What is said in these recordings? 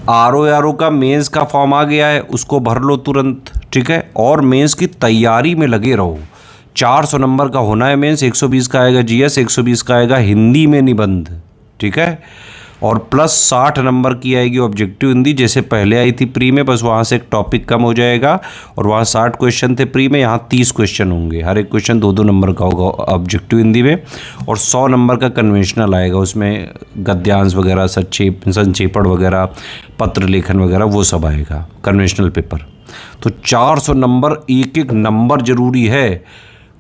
RO का mains का form आ गया है, उसको भर लो तुरंत, ठीक है। और मेंस की तैयारी में लगे रहो। 400 नंबर का होना है मेंस, 120 का आएगा GS, 120 का आएगा हिंदी में निबंध, ठीक है। और प्लस 60 नंबर की आएगी ऑब्जेक्टिव हिंदी, जैसे पहले आई थी प्री में, बस वहाँ से एक टॉपिक कम हो जाएगा। और वहाँ 60 क्वेश्चन थे प्री में, यहाँ 30 क्वेश्चन होंगे, हर एक क्वेश्चन 2-2 नंबर का होगा ऑब्जेक्टिव हिंदी में। और 100 नंबर का कन्वेंशनल आएगा, उसमें गद्यांश वगैरह, संक्षेपण वगैरह, पत्र लेखन वगैरह, वो सब आएगा कन्वेंशनल पेपर। तो 400 नंबर, एक एक नंबर ज़रूरी है।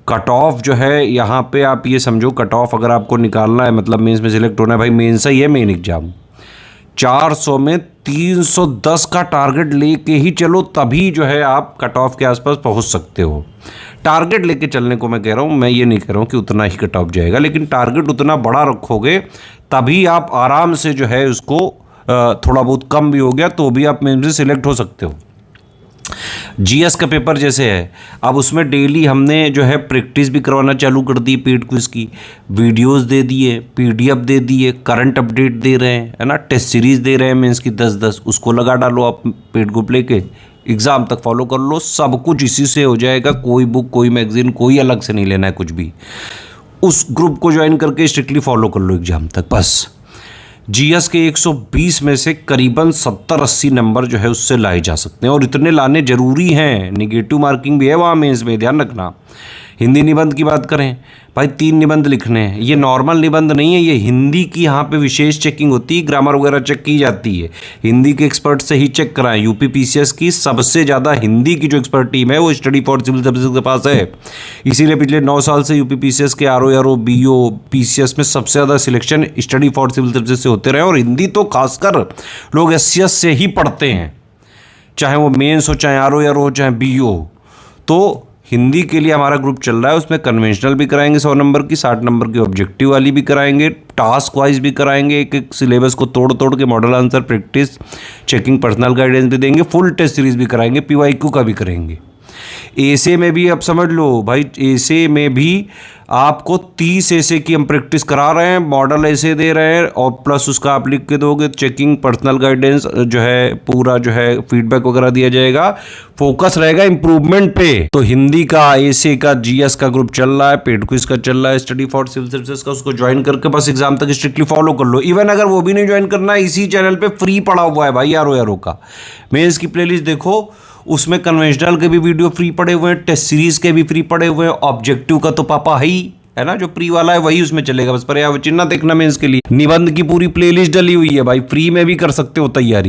कट ऑफ जो है यहाँ पे आप ये समझो, कट ऑफ अगर आपको निकालना है, मतलब मेंस में सिलेक्ट होना है भाई, मेंस ही है मेन एग्जाम, 400 में 310 का टारगेट लेके ही चलो, तभी जो है आप कट ऑफ के आसपास पहुँच सकते हो। टारगेट लेके चलने को मैं कह रहा हूँ, मैं ये नहीं कह रहा हूँ कि उतना ही कट ऑफ जाएगा, लेकिन टारगेट उतना बड़ा रखोगे तभी आप आराम से जो है उसको, थोड़ा बहुत कम भी हो गया तो भी आप मेंस में सिलेक्ट हो सकते हो। GS का पेपर जैसे है, अब उसमें डेली हमने जो है प्रैक्टिस भी करवाना चालू कर दी, पेड क्विज की वीडियोस दे दिए, PDF दे दिए, करंट अपडेट दे रहे हैं, है ना, टेस्ट सीरीज दे रहे हैं मेंस की 10-10, उसको लगा डालो आप पेड ग्रुप लेके, एग्ज़ाम तक फॉलो कर लो, सब कुछ इसी से हो जाएगा। कोई बुक, कोई मैगजीन, कोई अलग से नहीं लेना है कुछ भी, उस ग्रुप को ज्वाइन करके स्ट्रिक्टली फॉलो कर लो एग्ज़ाम तक बस। GS के 120 में से करीबन 70-80 नंबर जो है उससे लाए जा सकते हैं, और इतने लाने ज़रूरी हैं। निगेटिव मार्किंग भी है वहाँ मेंस में, ध्यान रखना। हिंदी निबंध की बात करें भाई, 3 निबंध लिखने हैं, ये नॉर्मल निबंध नहीं है, ये हिंदी की यहाँ पे विशेष चेकिंग होती है, ग्रामर वगैरह चेक की जाती है, हिंदी के एक्सपर्ट से ही चेक कराएं। यूपी PCS की सबसे ज़्यादा हिंदी की जो एक्सपर्ट टीम है वो स्टडी फॉर सिविल सर्विसेज के पास है, इसीलिए पिछले 9 साल से यूपी PCS के RO, BO, PCS में सबसे ज़्यादा selection study for civil services से होते रहे। और हिंदी तो खासकर लोग SCS से ही पढ़ते हैं, चाहे वो मेंस हो, चाहे RO हो, चाहे BO। तो हिंदी के लिए हमारा ग्रुप चल रहा है, उसमें कन्वेंशनल भी कराएंगे 100 नंबर की, 60 नंबर की ऑब्जेक्टिव वाली भी कराएंगे, टास्क वाइज भी कराएंगे, एक एक सिलेबस को तोड़ तोड़ के model answer practice, checking, personal guidance भी देंगे, फुल टेस्ट सीरीज भी कराएंगे, PYQ का भी करेंगे। ऐसे में भी अब समझ लो भाई, ऐसे में भी आपको 30 ऐसे की हम प्रैक्टिस करा रहे हैं, मॉडल ऐसे दे रहे हैं, और प्लस उसका आप लिख के दोगे, चेकिंग, पर्सनल गाइडेंस जो है, पूरा जो है फीडबैक वगैरह दिया जाएगा, फोकस रहेगा इंप्रूवमेंट पे। तो हिंदी का, ऐसे का, GS का ग्रुप चल रहा है, पेड क्विज का चल रहा है, स्टडी फॉर सिविल सर्विसेज का, उसको ज्वाइन करके बस एग्जाम तक स्ट्रिक्टली फॉलो कर लो। इवन अगर वो भी नहीं ज्वाइन करना है, इसी चैनल पे फ्री पड़ा हुआ है भाई RO का, मेंस की प्लेलिस्ट देखो, उसमें कन्वेंशनल के भी वीडियो फ्री पड़े हुए हैं, टेस्ट सीरीज के भी फ्री पड़े हुए हैं, ऑब्जेक्टिव का तो पापा है ना, जो प्री वाला है वही उसमें चलेगा, बस पर्यावरण चिन्ह देखना मेंस के लिए। निबंध की पूरी प्लेलिस्ट डली हुई है भाई, फ्री में भी कर सकते हो तैयारी।